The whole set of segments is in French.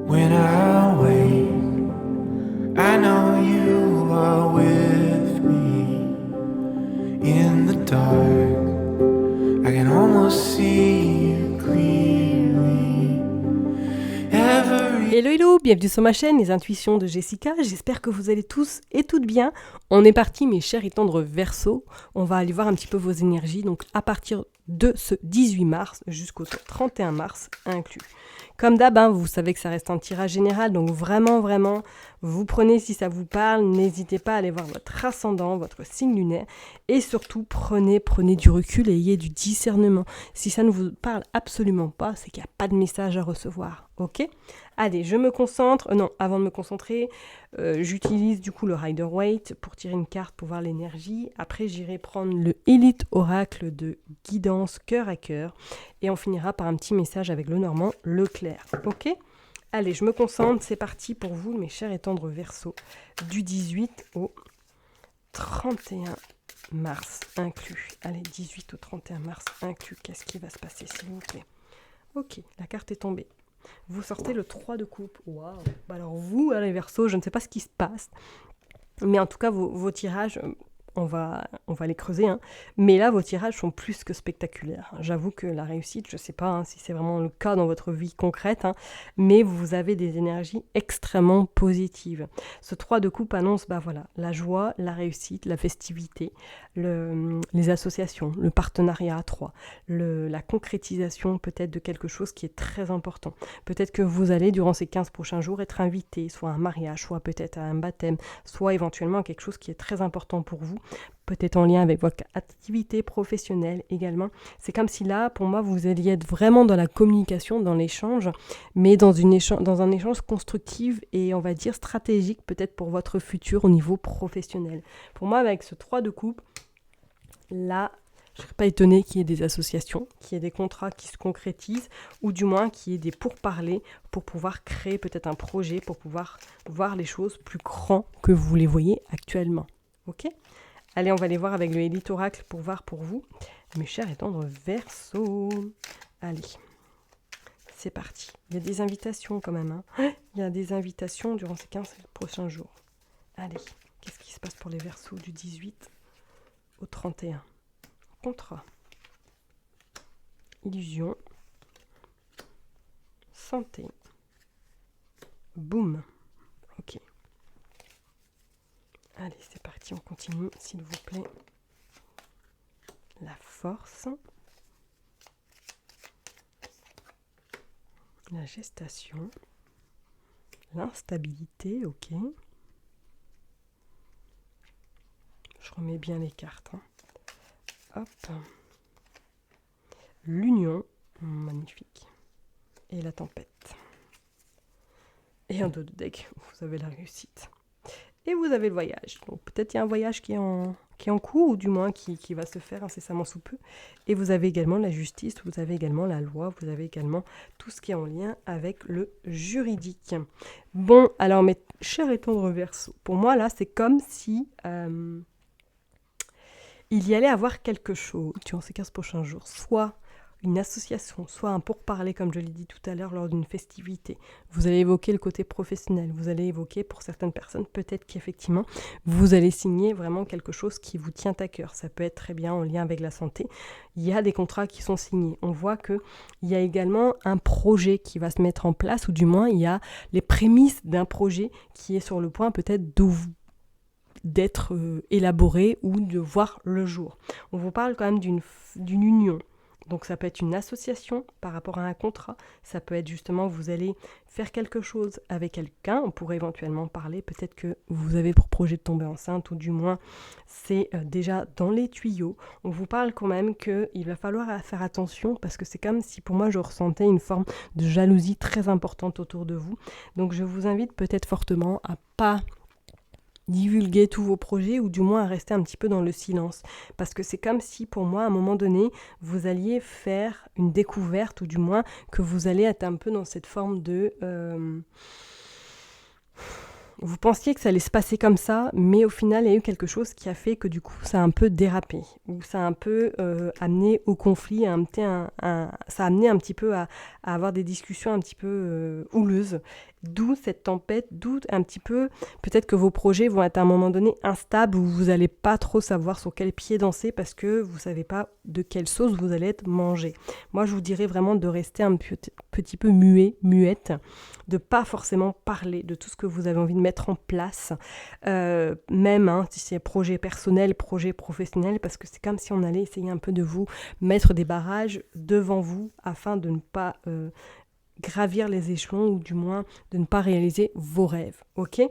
When I wake, I know you are with me. In the dark, I can almost see you clearly. Hello hello, bienvenue sur ma chaîne Les Intuitions de Jessica, j'espère que vous allez tous et toutes bien. On est parti mes chers et tendres Verseaux, on va aller voir un petit peu vos énergies, donc à partir de ce 18 mars jusqu'au 31 mars inclus. Comme d'hab, vous savez que ça reste un tirage général, donc vraiment, vous prenez si ça vous parle, n'hésitez pas à aller voir votre ascendant, votre signe lunaire, et surtout prenez du recul et ayez du discernement. Si ça ne vous parle absolument pas, c'est qu'il n'y a pas de message à recevoir, ok ? Allez, je me concentre, avant de me concentrer, j'utilise du coup le Rider-Waite pour tirer une carte pour voir l'énergie. Après, j'irai prendre le Elite Oracle de guidance cœur à cœur. Et on finira par un petit message avec le Normand Leclerc. Ok ? Allez, je me concentre, c'est parti pour vous, mes chers et tendres Verseaux, du 18 au 31 mars inclus. Allez, 18 au 31 mars inclus, qu'est-ce qui va se passer s'il vous plaît ? Ok, la carte est tombée. Vous sortez le 3 de coupe. Waouh. Alors vous, les Verseaux, je ne sais pas ce qui se passe, mais en tout cas, vos tirages, on va les creuser, mais là, vos tirages sont plus que spectaculaires. J'avoue que la réussite, je ne sais pas si c'est vraiment le cas dans votre vie concrète, mais vous avez des énergies extrêmement positives. Ce 3 de coupe annonce la joie, la réussite, la festivité, les associations, le partenariat à 3, la concrétisation peut-être de quelque chose qui est très important. Peut-être que vous allez, durant ces 15 prochains jours, être invité, soit à un mariage, soit peut-être à un baptême, soit éventuellement à quelque chose qui est très important pour vous, peut-être en lien avec votre activité professionnelle également. C'est comme si là, pour moi, vous alliez être vraiment dans la communication, dans l'échange, mais dans un échange constructif et on va dire stratégique peut-être pour votre futur au niveau professionnel. Pour moi, avec ce 3 de coupe, là, je ne serais pas étonnée qu'il y ait des associations, qu'il y ait des contrats qui se concrétisent, ou du moins qu'il y ait des pourparlers pour pouvoir créer peut-être un projet, pour pouvoir voir les choses plus grands que vous les voyez actuellement. Ok ? Allez, on va aller voir avec le Elite Oracle pour voir pour vous, mes chers et tendres Verseaux. Allez, c'est parti. Il y a des invitations quand même. Il y a des invitations durant ces 15 prochains jours. Allez, qu'est-ce qui se passe pour les Verseaux du 18 au 31 ? Contrat, illusion, santé, boum. Ok. Allez, c'est parti, on continue, s'il vous plaît. La force, la gestation, l'instabilité, ok. Je remets bien les cartes. Hop. L'union, magnifique. Et la tempête. Et un dos de deck, vous avez la réussite. Et vous avez le voyage. Donc peut-être il y a un voyage qui est en cours, ou du moins qui va se faire incessamment sous peu. Et vous avez également la justice, vous avez également la loi, vous avez également tout ce qui est en lien avec le juridique. Bon, alors mes chers et tendres Verseaux, pour moi là, c'est comme si il y allait avoir quelque chose durant ces 15 prochains jours, soit une association, soit un pourparler, comme je l'ai dit tout à l'heure, lors d'une festivité. Vous allez évoquer le côté professionnel, vous allez évoquer pour certaines personnes, peut-être qu'effectivement, vous allez signer vraiment quelque chose qui vous tient à cœur. Ça peut être très bien en lien avec la santé. Il y a des contrats qui sont signés. On voit qu'il y a également un projet qui va se mettre en place, ou du moins, il y a les prémices d'un projet qui est sur le point peut-être d'être élaboré ou de voir le jour. On vous parle quand même d'une union. Donc ça peut être une association par rapport à un contrat, ça peut être justement vous allez faire quelque chose avec quelqu'un, on pourrait éventuellement parler, peut-être que vous avez pour projet de tomber enceinte, ou du moins c'est déjà dans les tuyaux. On vous parle quand même qu'il va falloir faire attention, parce que c'est comme si pour moi je ressentais une forme de jalousie très importante autour de vous. Donc je vous invite peut-être fortement à pas divulguer tous vos projets, ou du moins à rester un petit peu dans le silence, parce que c'est comme si pour moi à un moment donné vous alliez faire une découverte, ou du moins que vous allez être un peu dans cette forme de Vous pensiez que ça allait se passer comme ça, mais au final, il y a eu quelque chose qui a fait que du coup, ça a un peu dérapé, ou ça a un peu amené au conflit, ça a amené un petit peu à avoir des discussions un petit peu houleuses. D'où cette tempête, d'où un petit peu, peut-être que vos projets vont être à un moment donné instables, où vous n'allez pas trop savoir sur quel pied danser, parce que vous ne savez pas de quelle sauce vous allez être mangé. Moi, je vous dirais vraiment de rester un petit peu muette, de pas forcément parler de tout ce que vous avez envie de mettre en place, même si c'est projet personnel, projet professionnel, parce que c'est comme si on allait essayer un peu de vous mettre des barrages devant vous afin de ne pas gravir les échelons, ou du moins de ne pas réaliser vos rêves, ok ?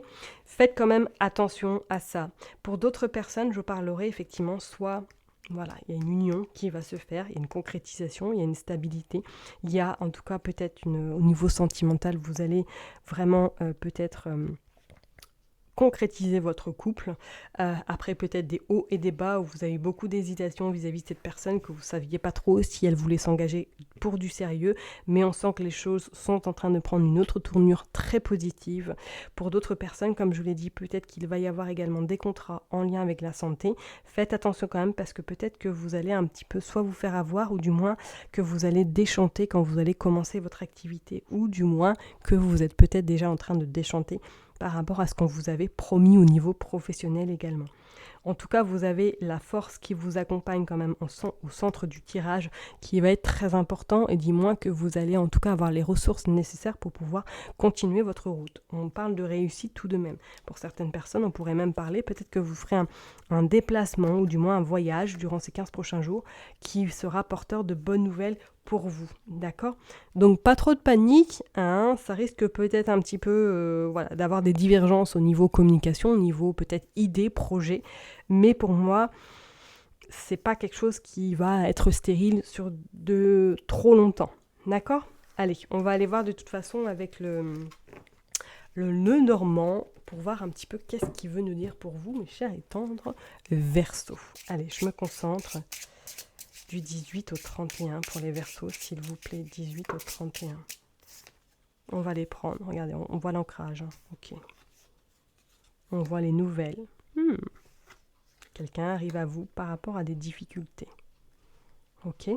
Faites quand même attention à ça. Pour d'autres personnes, je parlerai effectivement soit... Voilà, il y a une union qui va se faire, il y a une concrétisation, il y a une stabilité. Il y a en tout cas peut-être au niveau sentimental, vous allez vraiment peut-être concrétiser votre couple. Après peut-être des hauts et des bas où vous avez beaucoup d'hésitation vis-à-vis de cette personne, que vous ne saviez pas trop si elle voulait s'engager pour du sérieux, mais on sent que les choses sont en train de prendre une autre tournure très positive. Pour d'autres personnes, comme je vous l'ai dit, peut-être qu'il va y avoir également des contrats en lien avec la santé. Faites attention quand même, parce que peut-être que vous allez un petit peu soit vous faire avoir, ou du moins que vous allez déchanter quand vous allez commencer votre activité, ou du moins que vous êtes peut-être déjà en train de déchanter par rapport à ce qu'on vous avait promis au niveau professionnel également. En tout cas, vous avez la force qui vous accompagne quand même au centre du tirage, qui va être très important, et dis-moi que vous allez en tout cas avoir les ressources nécessaires pour pouvoir continuer votre route. On parle de réussite tout de même. Pour certaines personnes, on pourrait même parler, peut-être que vous ferez un déplacement, ou du moins un voyage durant ces 15 prochains jours, qui sera porteur de bonnes nouvelles pour vous, d'accord ? Donc pas trop de panique, ça risque peut-être un petit peu d'avoir des divergences au niveau communication, au niveau peut-être idée, projet, mais pour moi, c'est pas quelque chose qui va être stérile sur de trop longtemps, d'accord ? Allez, on va aller voir de toute façon avec le nœud normand pour voir un petit peu qu'est-ce qu'il veut nous dire pour vous, mes chers et tendres Verseaux. Allez, je me concentre. Du 18 au 31 pour les Verseaux, s'il vous plaît, 18 au 31. On va les prendre, regardez, on voit l'ancrage, ok. On voit les nouvelles. Quelqu'un arrive à vous par rapport à des difficultés, ok.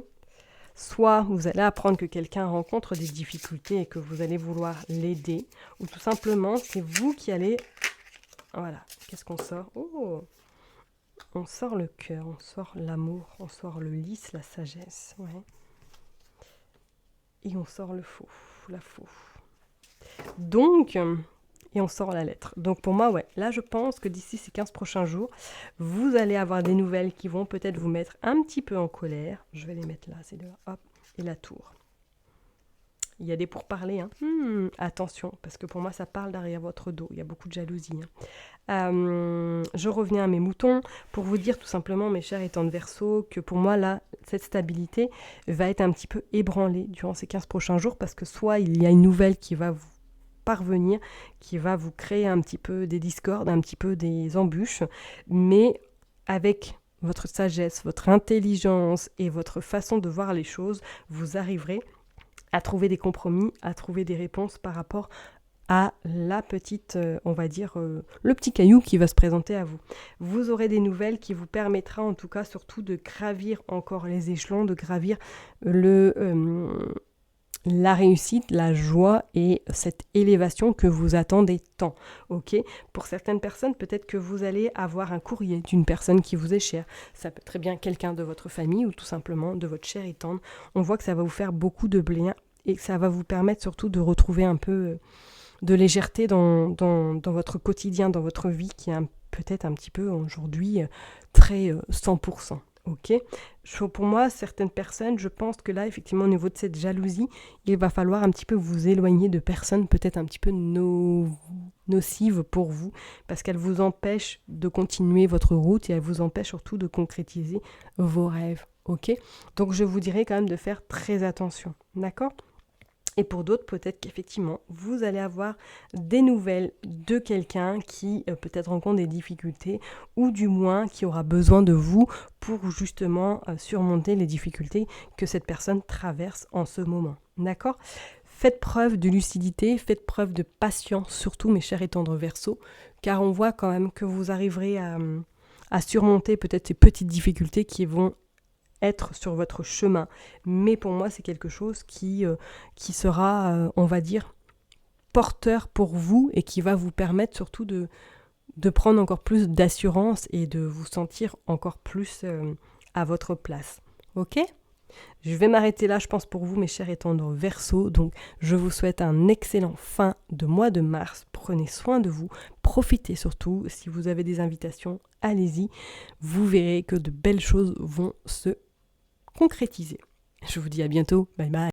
Soit vous allez apprendre que quelqu'un rencontre des difficultés et que vous allez vouloir l'aider, ou tout simplement, c'est vous qui allez... Voilà, qu'est-ce qu'on sort ? On sort le cœur, on sort l'amour, on sort le lys, la sagesse, ouais. Et on sort le faux, la faux. Donc, et on sort la lettre. Donc pour moi, ouais, là je pense que d'ici ces 15 prochains jours, vous allez avoir des nouvelles qui vont peut-être vous mettre un petit peu en colère. Je vais les mettre là, c'est là, hop, et la tour. Il y a des pourparlers, attention, parce que pour moi ça parle derrière votre dos, il y a beaucoup de jalousie. Je reviens à mes moutons pour vous dire tout simplement, mes chers étant de Verseau, que pour moi là, cette stabilité va être un petit peu ébranlée durant ces 15 prochains jours, parce que soit il y a une nouvelle qui va vous parvenir, qui va vous créer un petit peu des discordes, un petit peu des embûches, mais avec votre sagesse, votre intelligence et votre façon de voir les choses, vous arriverez à trouver des compromis, à trouver des réponses par rapport à la petite, on va dire, le petit caillou qui va se présenter à vous. Vous aurez des nouvelles qui vous permettra en tout cas surtout de gravir encore les échelons, de gravir la réussite, la joie et cette élévation que vous attendez tant. Ok ? Pour certaines personnes, peut-être que vous allez avoir un courrier d'une personne qui vous est chère. Ça peut être très bien quelqu'un de votre famille ou tout simplement de votre chair et tendre. On voit que ça va vous faire beaucoup de bien et que ça va vous permettre surtout de retrouver un peu de légèreté dans votre quotidien, dans votre vie qui est peut-être un petit peu aujourd'hui très 100%. Ok. Pour moi, certaines personnes, je pense que là, effectivement, au niveau de cette jalousie, il va falloir un petit peu vous éloigner de personnes peut-être un petit peu nocives pour vous, parce qu'elles vous empêchent de continuer votre route et elles vous empêchent surtout de concrétiser vos rêves. Ok. Donc, je vous dirais quand même de faire très attention. D'accord ? Et pour d'autres, peut-être qu'effectivement, vous allez avoir des nouvelles de quelqu'un qui peut-être rencontre des difficultés ou du moins qui aura besoin de vous pour justement surmonter les difficultés que cette personne traverse en ce moment. D'accord ? Faites preuve de lucidité, faites preuve de patience, surtout mes chers et tendres Verseaux, car on voit quand même que vous arriverez à surmonter peut-être ces petites difficultés qui vont être sur votre chemin. Mais pour moi, c'est quelque chose qui sera, on va dire, porteur pour vous et qui va vous permettre surtout de prendre encore plus d'assurance et de vous sentir encore plus à votre place. Ok ? Je vais m'arrêter là, je pense, pour vous, mes chers et tendres Verseaux. Donc, je vous souhaite un excellent fin de mois de mars. Prenez soin de vous. Profitez surtout. Si vous avez des invitations, allez-y. Vous verrez que de belles choses vont se concrétiser. Je vous dis à bientôt. Bye bye.